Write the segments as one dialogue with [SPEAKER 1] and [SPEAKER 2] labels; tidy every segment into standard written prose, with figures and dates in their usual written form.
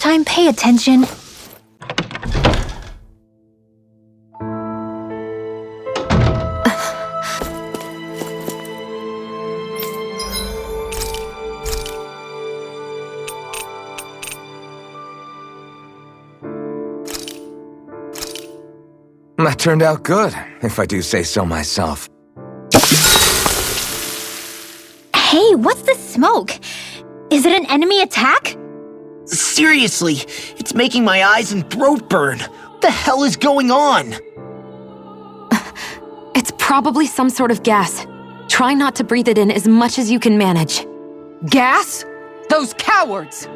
[SPEAKER 1] time, pay attention.
[SPEAKER 2] That turned out good, if I do say so myself.
[SPEAKER 1] Hey, what's the smoke? Is it an enemy attack?
[SPEAKER 3] Seriously, it's making my eyes and throat burn. What the hell is going on?
[SPEAKER 4] It's probably some sort of gas. Try not to breathe it in as much as you can manage.
[SPEAKER 5] Gas? Those cowards!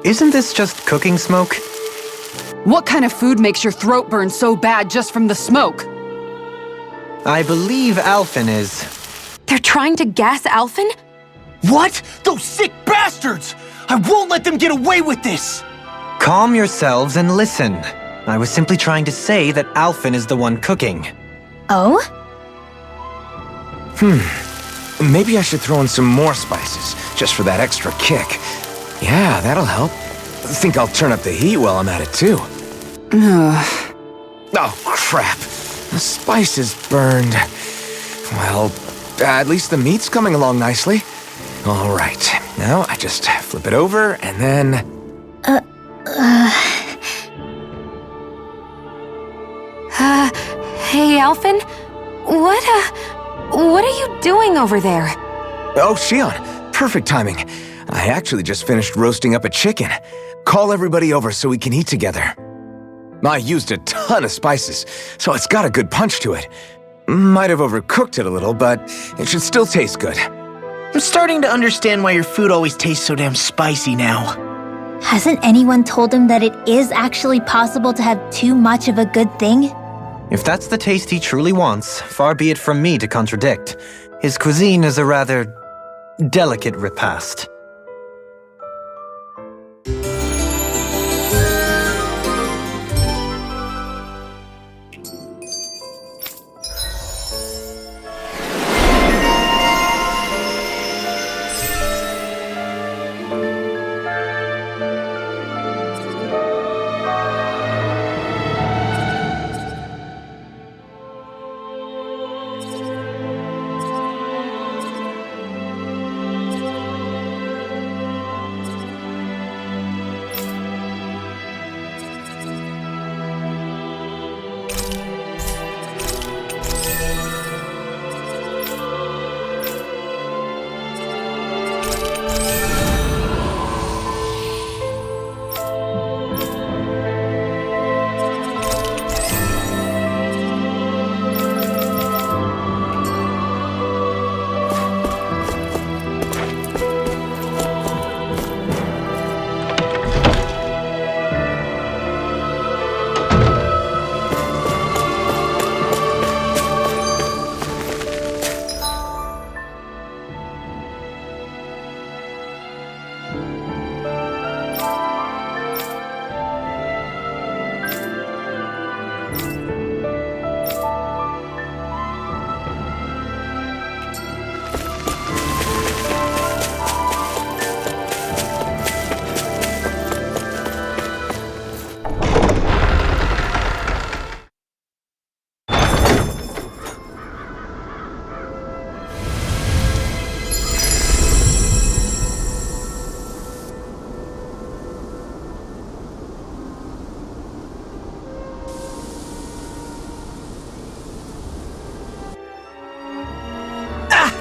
[SPEAKER 6] Isn't this just cooking smoke?
[SPEAKER 5] What kind of food makes your throat burn so bad just from the smoke?
[SPEAKER 6] I believe Alphen is.
[SPEAKER 4] They're trying to gas Alphen?
[SPEAKER 3] What? Those sick bastards! I won't let them get away with this!
[SPEAKER 6] Calm yourselves and listen. I was simply trying to say that Alphen is the one cooking.
[SPEAKER 1] Oh?
[SPEAKER 2] Maybe I should throw in some more spices, just for that extra kick. Yeah, that'll help. I think I'll turn up the heat while I'm at it, too. Oh, crap. The spice is burned. Well, at least the meat's coming along nicely. All right. Now I just flip it over, and then...
[SPEAKER 4] Hey, Alphen? What are you doing over there?
[SPEAKER 2] Oh, Shion. Perfect timing. I actually just finished roasting up a chicken. Call everybody over so we can eat together. I used a ton of spices, so it's got a good punch to it. Might have overcooked it a little, but it should still taste good.
[SPEAKER 3] I'm starting to understand why your food always tastes so damn spicy now.
[SPEAKER 1] Hasn't anyone told him that it is actually possible to have too much of a good thing?
[SPEAKER 6] If that's the taste he truly wants, far be it from me to contradict. His cuisine is a rather delicate repast.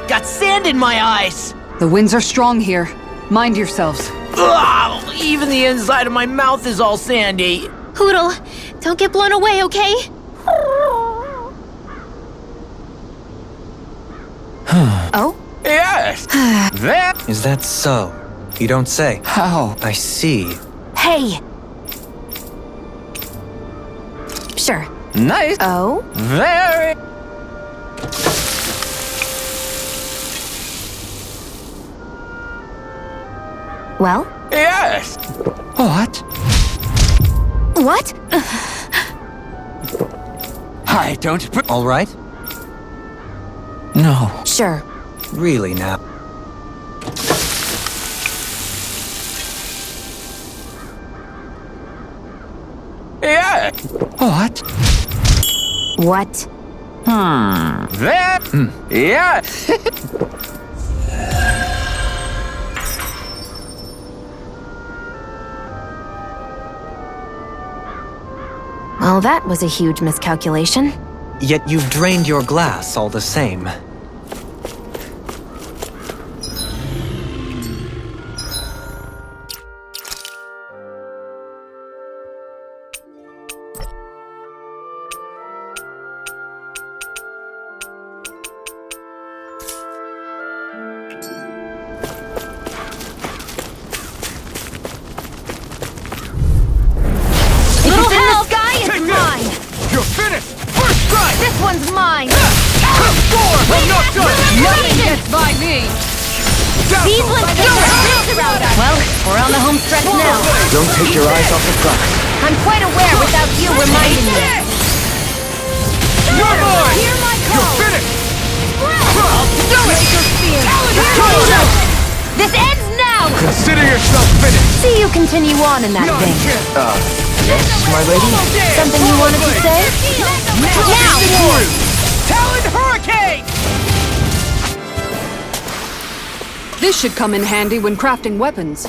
[SPEAKER 3] Got sand in my eyes!
[SPEAKER 5] The winds are strong here. Mind yourselves.
[SPEAKER 3] Ugh, even the inside of my mouth is all sandy.
[SPEAKER 1] Hoodle, don't get blown away, okay? Oh?
[SPEAKER 2] Yes! That...
[SPEAKER 6] Is that so? You don't say.
[SPEAKER 2] How?
[SPEAKER 6] I see.
[SPEAKER 4] Hey! Sure.
[SPEAKER 2] Nice!
[SPEAKER 1] Oh?
[SPEAKER 2] Very...
[SPEAKER 1] Well?
[SPEAKER 2] Yes! What?
[SPEAKER 1] What?
[SPEAKER 2] I don't put...
[SPEAKER 6] All right?
[SPEAKER 2] No.
[SPEAKER 4] Sure.
[SPEAKER 6] Really now.
[SPEAKER 7] Yeah. What?
[SPEAKER 4] What?
[SPEAKER 7] That? Yeah.
[SPEAKER 4] Well, that was a huge miscalculation.
[SPEAKER 6] Yet you've drained your glass all the same.
[SPEAKER 2] You're finished! First strike!
[SPEAKER 1] This one's mine!
[SPEAKER 2] I'm not done!
[SPEAKER 5] Nothing gets by me!
[SPEAKER 1] These ones take their roots around us! Well, we're on the home stretch now.
[SPEAKER 2] Don't take your eyes off the prize.
[SPEAKER 1] I'm quite aware without you reminding me.
[SPEAKER 2] You're mine!
[SPEAKER 1] Hear my call!
[SPEAKER 2] You're finished!
[SPEAKER 1] This ends now!
[SPEAKER 2] Consider yourself finished!
[SPEAKER 1] See you continue on in that vein.
[SPEAKER 2] Yes, my lady?
[SPEAKER 1] Something you wanted to say? Now!
[SPEAKER 7] Talon Hurricane!
[SPEAKER 5] This should come in handy when crafting weapons.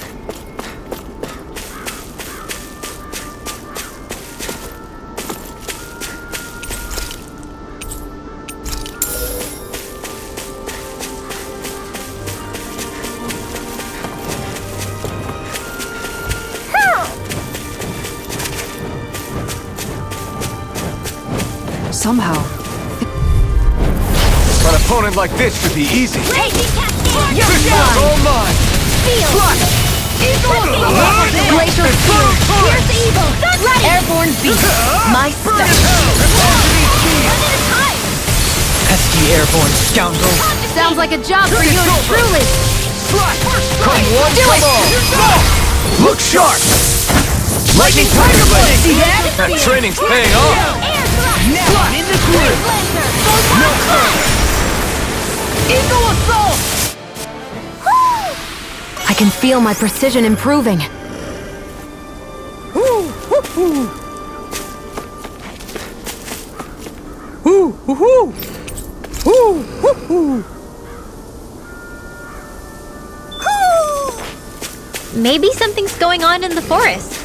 [SPEAKER 5] Somehow.
[SPEAKER 2] An opponent like this should be easy.
[SPEAKER 1] You're
[SPEAKER 2] This is all mine!
[SPEAKER 1] Glacier Field! Here's evil! Airborne beast! My special!
[SPEAKER 6] Pesky airborne scoundrel.
[SPEAKER 1] Sounds like a job for you truly!
[SPEAKER 2] Come one, come all! Look sharp! Lightning Tiger Blade!
[SPEAKER 1] See that?
[SPEAKER 2] That training's paying off!
[SPEAKER 7] Now in the group!
[SPEAKER 2] No further!
[SPEAKER 7] Eagle Assault!
[SPEAKER 4] I can feel my precision improving.
[SPEAKER 1] Maybe something's going on in the forest.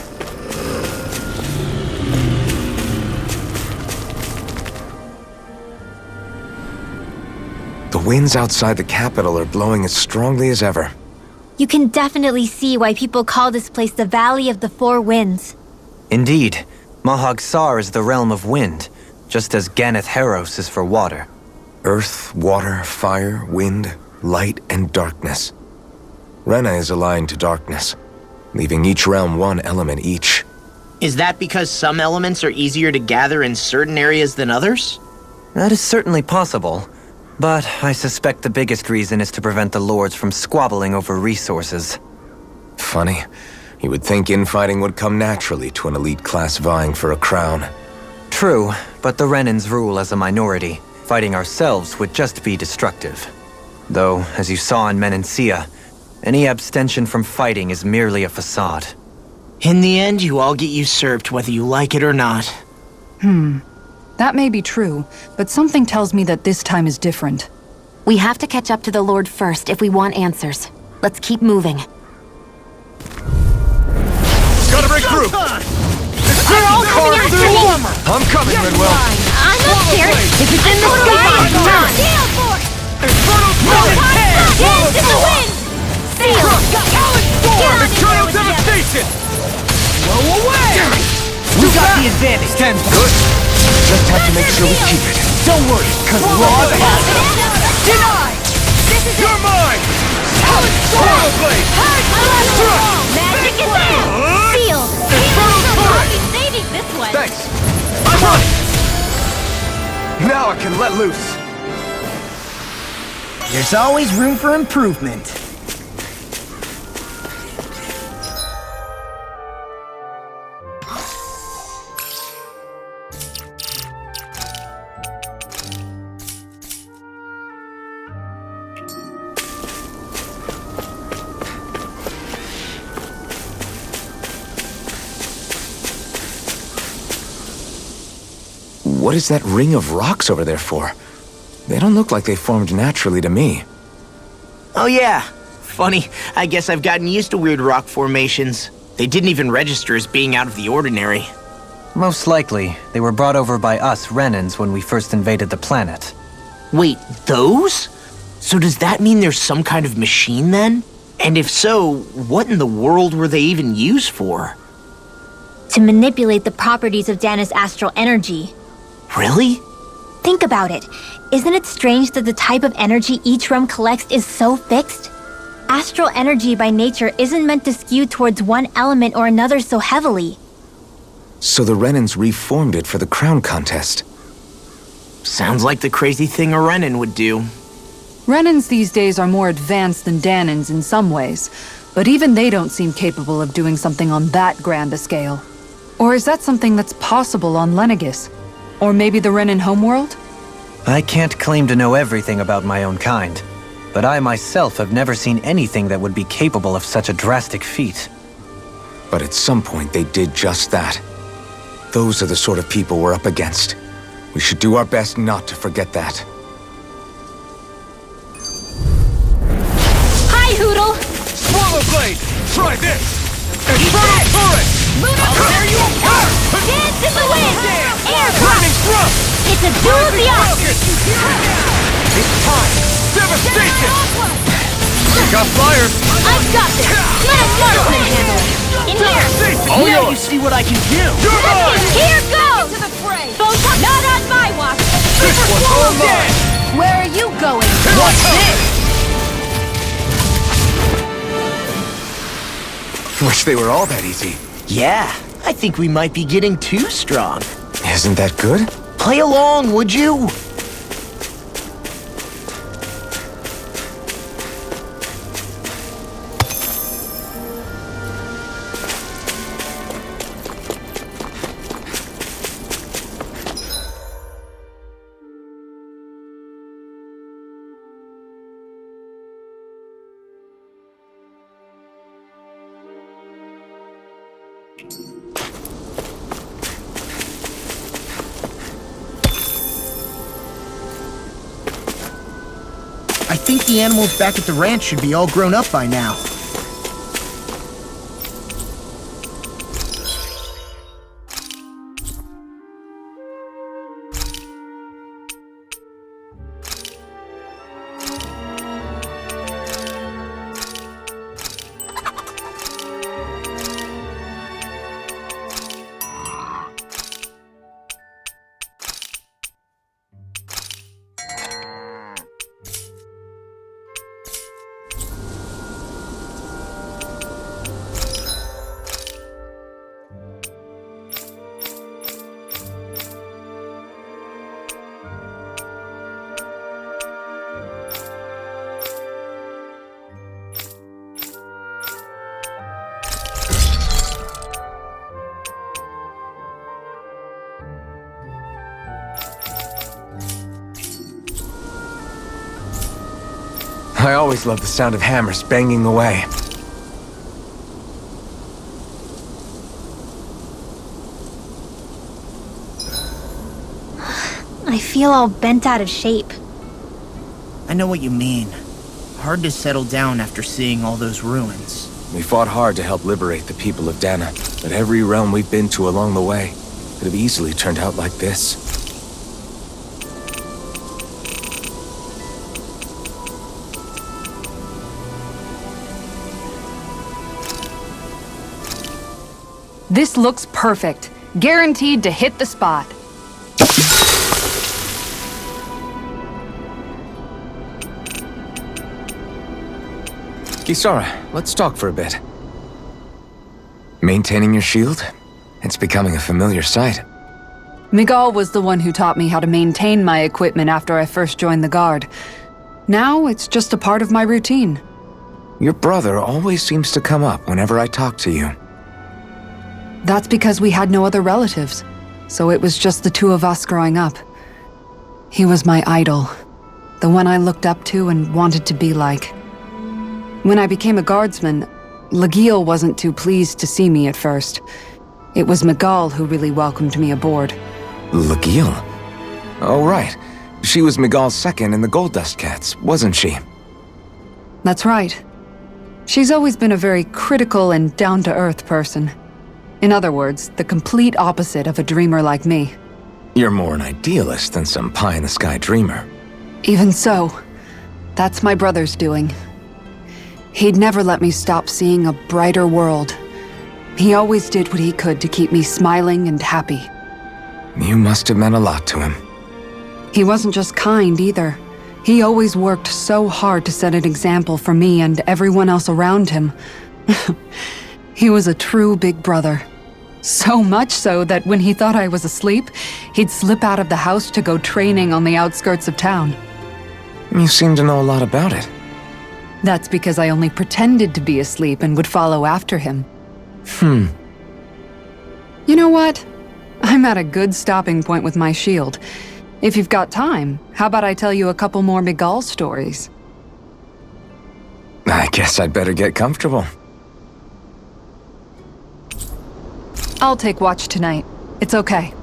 [SPEAKER 2] The winds outside the capital are blowing as strongly as ever.
[SPEAKER 1] You can definitely see why people call this place the Valley of the Four Winds.
[SPEAKER 6] Indeed, Mahag Sar is the realm of wind, just as Ganeth Heros is for water.
[SPEAKER 2] Earth, water, fire, wind, light, and darkness. Rena is aligned to darkness, leaving each realm one element each.
[SPEAKER 3] Is that because some elements are easier to gather in certain areas than others?
[SPEAKER 6] That is certainly possible, but I suspect the biggest reason is to prevent the lords from squabbling over resources.
[SPEAKER 2] Funny. You would think infighting would come naturally to an elite class vying for a crown.
[SPEAKER 6] True, but the Renans rule as a minority. Fighting ourselves would just be destructive. Though, as you saw in Menancia, any abstention from fighting is merely a facade.
[SPEAKER 3] In the end, you all get usurped whether you like it or not.
[SPEAKER 5] That may be true, but something tells me that this time is different.
[SPEAKER 4] We have to catch up to the Lord first if we want answers. Let's keep moving.
[SPEAKER 2] Gotta regroup!
[SPEAKER 1] They're all coming after me!
[SPEAKER 2] I'm coming, Manuel!
[SPEAKER 1] I'm not scared! If it's in the sky, it's not! Gale Force! Hands in the wind! Seal! Get on in there with
[SPEAKER 2] devastation!
[SPEAKER 7] Blow away! We got the advantage.
[SPEAKER 2] Stand good. Just have to make sure we keep it.
[SPEAKER 7] Don't worry, cause Rod has it. Denied!
[SPEAKER 2] You're mine!
[SPEAKER 7] Tornado Blade!
[SPEAKER 1] Magic is there! Sealed! I'll be saving this one!
[SPEAKER 2] Thanks. I'm on it! Now I can let loose.
[SPEAKER 3] There's always room for improvement.
[SPEAKER 2] what is that ring of rocks over there for? They don't look like they formed naturally to me.
[SPEAKER 3] Oh yeah. Funny, I guess I've gotten used to weird rock formations. They didn't even register as being out of the ordinary.
[SPEAKER 6] Most likely, they were brought over by us Renans when we first invaded the planet.
[SPEAKER 3] Wait, those? So does that mean there's some kind of machine then? And if so, what in the world were they even used for?
[SPEAKER 1] To manipulate the properties of Dana's astral energy.
[SPEAKER 3] Really?
[SPEAKER 1] Think about it. Isn't it strange that the type of energy each realm collects is so fixed? Astral energy by nature isn't meant to skew towards one element or another so heavily.
[SPEAKER 2] So the Renans reformed it for the crown contest.
[SPEAKER 3] Sounds like the crazy thing a Renan would do.
[SPEAKER 5] Renans these days are more advanced than Danans in some ways, but even they don't seem capable of doing something on that grand a scale. Or is that something that's possible on Lenegis? Or maybe the Renan homeworld?
[SPEAKER 6] I can't claim to know everything about my own kind, but I myself have never seen anything that would be capable of such a drastic feat.
[SPEAKER 2] But at some point they did just that. Those are the sort of people we're up against. We should do our best not to forget that.
[SPEAKER 1] Hi, Hoodle!
[SPEAKER 7] Swallow blade! Try this! Infernal turret!
[SPEAKER 1] Lunar
[SPEAKER 7] I'll tear you apart!
[SPEAKER 1] Dance in the wind! Air
[SPEAKER 7] Burning thrust!
[SPEAKER 1] It's a duel of the arts!
[SPEAKER 7] It's time! Devastation! You got flyers!
[SPEAKER 1] I've got this! Let a marksman handle it! In here!
[SPEAKER 7] All
[SPEAKER 3] Now you
[SPEAKER 7] yours!
[SPEAKER 3] see what I can do!
[SPEAKER 7] You're mine!
[SPEAKER 1] Here goes! To the fray! Not on my watch!
[SPEAKER 7] This one's all mine!
[SPEAKER 1] Where are you going?
[SPEAKER 7] What's this?
[SPEAKER 2] Wish they were all that easy.
[SPEAKER 3] Yeah, I think we might be getting too strong.
[SPEAKER 2] Isn't that good?
[SPEAKER 3] Play along, would you?
[SPEAKER 8] I think the animals back at the ranch should be all grown up by now.
[SPEAKER 2] I always love the sound of hammers banging away.
[SPEAKER 1] I feel all bent out of shape.
[SPEAKER 8] I know what you mean. Hard to settle down after seeing all those ruins.
[SPEAKER 2] We fought hard to help liberate the people of Dana, but every realm we've been to along the way could have easily turned out like this.
[SPEAKER 5] This looks perfect. Guaranteed to hit the spot.
[SPEAKER 2] Kisara, let's talk for a bit. Maintaining your shield? It's becoming a familiar sight.
[SPEAKER 5] Miguel was the one who taught me how to maintain my equipment after I first joined the Guard. Now it's just a part of my routine.
[SPEAKER 2] Your brother always seems to come up whenever I talk to you.
[SPEAKER 5] That's because we had no other relatives, so it was just the two of us growing up. He was my idol, the one I looked up to and wanted to be like. When I became a guardsman, Lagiel wasn't too pleased to see me at first. It was Miguel who really welcomed me aboard.
[SPEAKER 2] Lagiel? Oh, right. She was Miguel's second in the Gold Dust Cats, wasn't she?
[SPEAKER 5] That's right. She's always been a very critical and down-to-earth person. In other words, the complete opposite of a dreamer like me.
[SPEAKER 2] You're more an idealist than some pie-in-the-sky dreamer.
[SPEAKER 5] Even so, that's my brother's doing. He'd never let me stop seeing a brighter world. He always did what he could to keep me smiling and happy.
[SPEAKER 2] You must have meant a lot to him.
[SPEAKER 5] He wasn't just kind either. He always worked so hard to set an example for me and everyone else around him. He was a true big brother. So much so that when he thought I was asleep, he'd slip out of the house to go training on the outskirts of town.
[SPEAKER 2] You seem to know a lot about it.
[SPEAKER 5] That's because I only pretended to be asleep and would follow after him. You know what? I'm at a good stopping point with my shield. If you've got time, how about I tell you a couple more Miguel stories?
[SPEAKER 2] I guess I'd better get comfortable.
[SPEAKER 5] I'll take watch tonight. It's okay.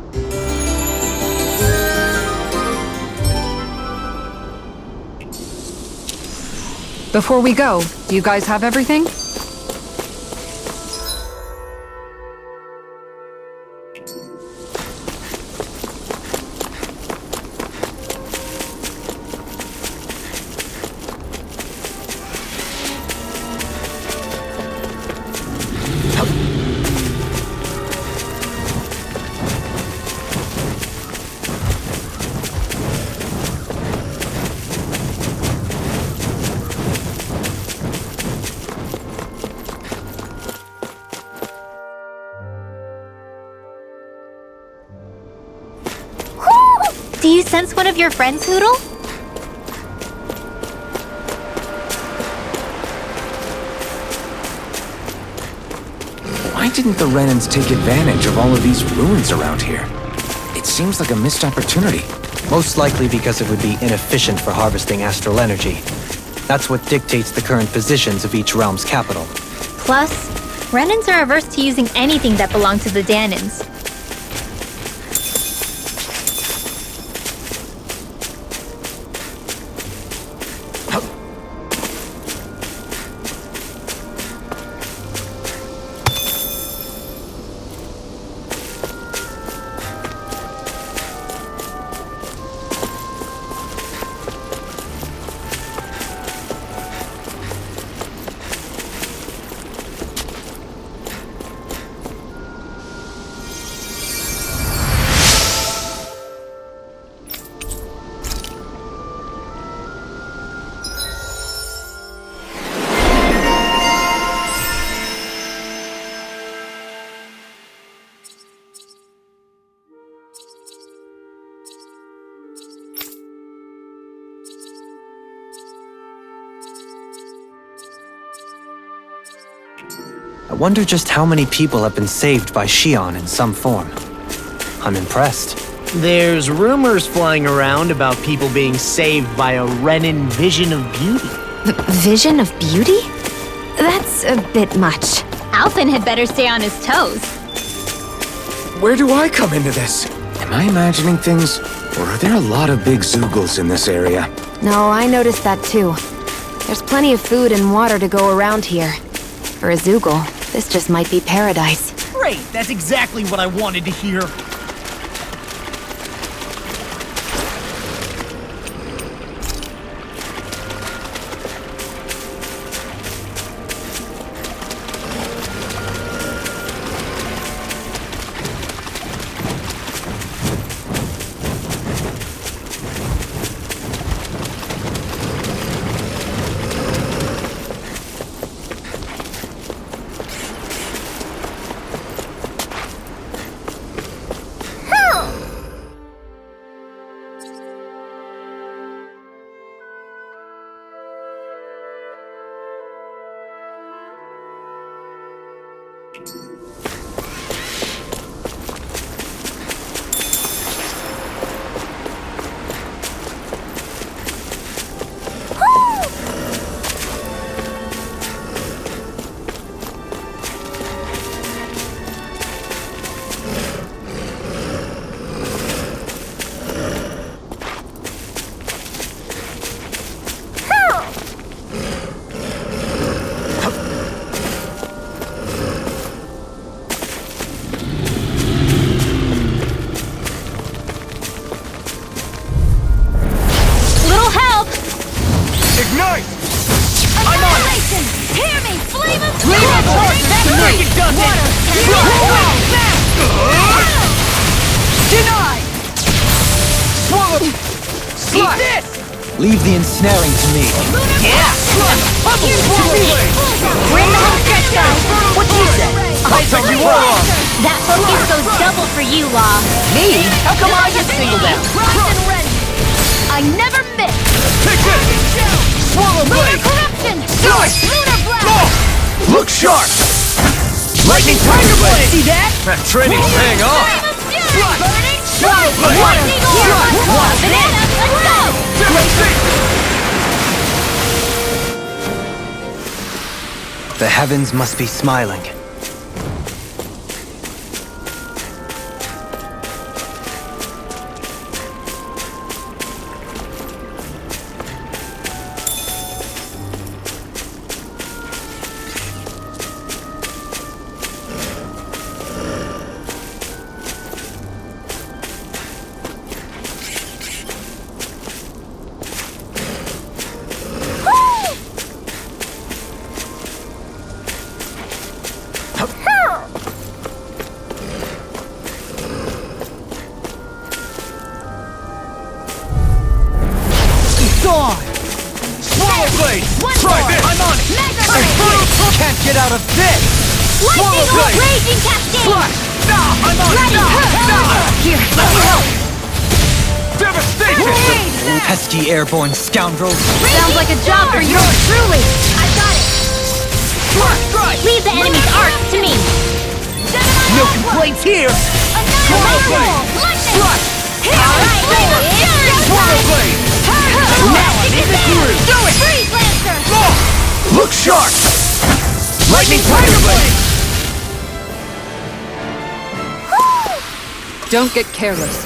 [SPEAKER 5] Before we go, do you guys have everything?
[SPEAKER 1] Do you sense one of your friends, Hoodle?
[SPEAKER 2] Why didn't the Renans take advantage of all of these ruins around here? It seems like a missed opportunity.
[SPEAKER 6] Most likely because it would be inefficient for harvesting astral energy. That's what dictates the current positions of each realm's capital.
[SPEAKER 1] Plus, Renans are averse to using anything that belonged to the Danans.
[SPEAKER 6] I wonder just how many people have been saved by Shion in some form. I'm impressed.
[SPEAKER 3] There's rumors flying around about people being saved by a Renin vision of beauty.
[SPEAKER 4] Vision of beauty? That's a bit much.
[SPEAKER 1] Alphen had better stay on his toes.
[SPEAKER 2] Where do I come into this? Am I imagining things, or are there a lot of big Zoogles in this area?
[SPEAKER 4] No, I noticed that too. There's plenty of food and water to go around here. For a Zoogle, this just might be paradise.
[SPEAKER 7] Great, that's exactly what I wanted to hear. Eat this!
[SPEAKER 6] Leave the ensnaring to me.
[SPEAKER 7] Yeah!
[SPEAKER 1] We're in the home stretch, guys.
[SPEAKER 7] What you say? I told you all.
[SPEAKER 1] That focus goes double for you, Law.
[SPEAKER 7] Me? How come I get singled out?
[SPEAKER 1] I never miss.
[SPEAKER 7] Take this! Swallow blade!
[SPEAKER 1] Corruption!
[SPEAKER 7] Slice!
[SPEAKER 1] Lunar blast!
[SPEAKER 2] Look sharp!
[SPEAKER 7] Lightning tiger blade! See that?
[SPEAKER 2] That training's paying off!
[SPEAKER 7] Swallow blade!
[SPEAKER 1] Banana, let's go!
[SPEAKER 6] The heavens must be smiling.
[SPEAKER 7] Gone! Swallow blade! Try this! I'm on it! Can't get out of this!
[SPEAKER 1] Lightning or raging cascade!
[SPEAKER 7] Slash! Nah! I'm on it!
[SPEAKER 1] Bloody
[SPEAKER 7] Nah!
[SPEAKER 1] Here, let me help!
[SPEAKER 7] Devastation!
[SPEAKER 6] Pesky airborne scoundrels.
[SPEAKER 1] Sounds like a job for you, truly! I got it!
[SPEAKER 7] Strike!
[SPEAKER 1] Leave the enemy's arcs to me!
[SPEAKER 7] No complaints here! Swallow blade! Slash!
[SPEAKER 1] Alright,
[SPEAKER 7] Swallow blade! Now I'm in the groove!
[SPEAKER 1] Do it! Freeze Lancer!
[SPEAKER 2] Look sharp!
[SPEAKER 7] Lightning tiger blade!
[SPEAKER 5] Don't get careless.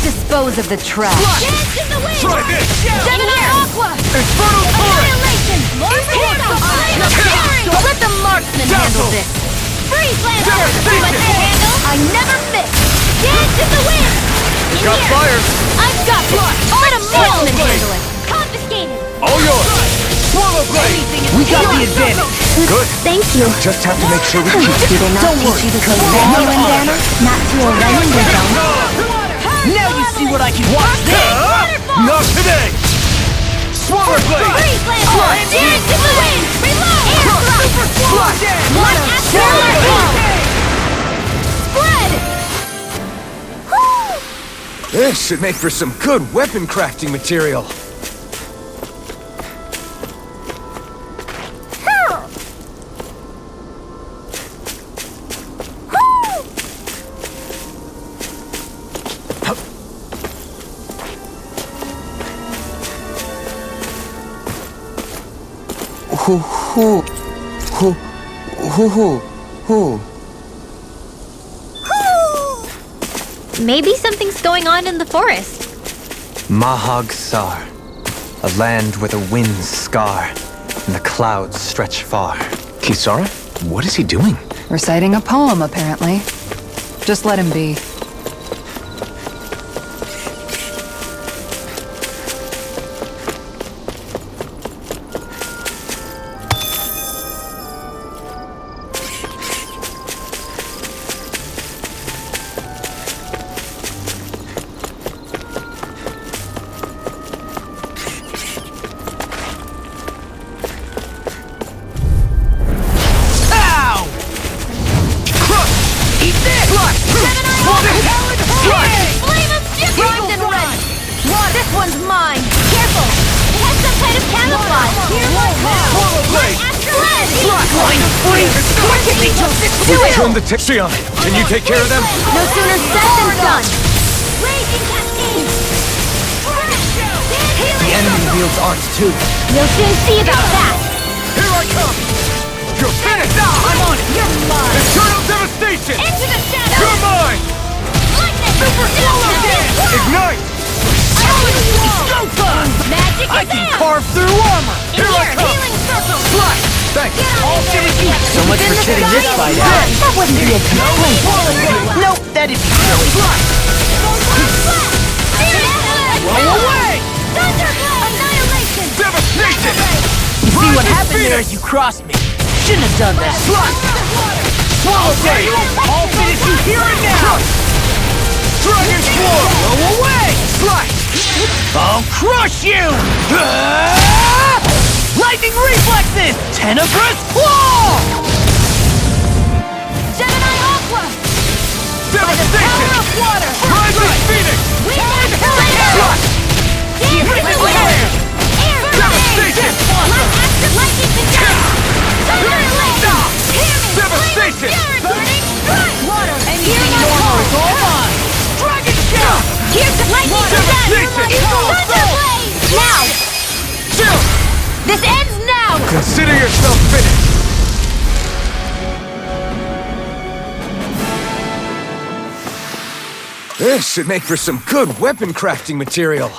[SPEAKER 4] Dispose of the trash.
[SPEAKER 1] Dance in the wind!
[SPEAKER 7] Try this!
[SPEAKER 1] Gemini Aqua!
[SPEAKER 7] Infernal Torrent!
[SPEAKER 1] Annihilation! Don't let the marksman handle this! Freeze Lancer!
[SPEAKER 7] Devastation!
[SPEAKER 1] Let me handle! I never miss! Dance in the wind! In
[SPEAKER 2] Got
[SPEAKER 1] here.
[SPEAKER 2] fire!
[SPEAKER 1] I've got it! Let a marksman handle it! Confiscated!
[SPEAKER 2] All yours!
[SPEAKER 7] Swallow blade! We got the advantage!
[SPEAKER 2] Good.
[SPEAKER 1] Thank you.
[SPEAKER 2] Just have to make sure we keep
[SPEAKER 1] Do they not teach you to play value in Banner? Not to a running the zone?
[SPEAKER 7] Now you see what I can watch this!
[SPEAKER 2] Not today!
[SPEAKER 7] Swallow blade!
[SPEAKER 1] Freeze Lancer! Dance in the wind! Reload! Air
[SPEAKER 7] Super
[SPEAKER 1] thrust!
[SPEAKER 7] swallow!
[SPEAKER 1] One asteroid ball! Spread!
[SPEAKER 2] This should make for some good weapon crafting material.
[SPEAKER 1] Maybe something's going on in the forest.
[SPEAKER 6] Mahag Sar. A land where the winds scar and the clouds stretch far.
[SPEAKER 2] Kisara? What is he doing?
[SPEAKER 5] Reciting a poem, apparently. Just let him be.
[SPEAKER 2] Trim the Xion, can you take care of them?
[SPEAKER 1] No sooner said than done!
[SPEAKER 7] The enemy wields arts too.
[SPEAKER 1] You'll soon see about that!
[SPEAKER 2] Here I come! You're finished!
[SPEAKER 7] I'm on it!
[SPEAKER 1] You're mine!
[SPEAKER 2] Eternal devastation!
[SPEAKER 1] Into the shadows!
[SPEAKER 2] You're mine!
[SPEAKER 1] Lightning!
[SPEAKER 7] Super slow again!
[SPEAKER 2] Ignite!
[SPEAKER 7] Go time!
[SPEAKER 1] Magic
[SPEAKER 7] I
[SPEAKER 1] is
[SPEAKER 7] can
[SPEAKER 1] out!
[SPEAKER 7] carve through armor!
[SPEAKER 2] Here I come!
[SPEAKER 1] Healing circle!
[SPEAKER 7] Flush!
[SPEAKER 2] Thanks!
[SPEAKER 7] All finish!
[SPEAKER 3] So much for sitting this fight out.
[SPEAKER 1] That wasn't real complaint!
[SPEAKER 3] Nope, that is really
[SPEAKER 7] Flush! Blow away!
[SPEAKER 1] Thunderblow! Annihilation!
[SPEAKER 2] Devastation!
[SPEAKER 7] You see what happened there as you crossed me? Shouldn't have done that. Flush! Swallow blade! I'll finish you here and now!
[SPEAKER 2] Dragon Swarm!
[SPEAKER 7] Blow away! Flush! I'll crush you! Lightning reflexes! Tenebrous claw!
[SPEAKER 1] Gemini Aqua!
[SPEAKER 2] Devastation!
[SPEAKER 1] Power of water!
[SPEAKER 2] Rising Phoenix!
[SPEAKER 1] Wind Accelerator! Everywhere! Air
[SPEAKER 2] Devastation!
[SPEAKER 1] Lightning control! Annihilation! Hear me!
[SPEAKER 2] Devastation!
[SPEAKER 1] Burning strike! Water!
[SPEAKER 7] Anything normal is all mine! Dragon shot!
[SPEAKER 1] Here's the lightning
[SPEAKER 2] Devastation!
[SPEAKER 1] Thunderblade! Now!
[SPEAKER 2] Chill!
[SPEAKER 1] This ends now!
[SPEAKER 2] Consider yourself finished! This should make for some good weapon crafting material.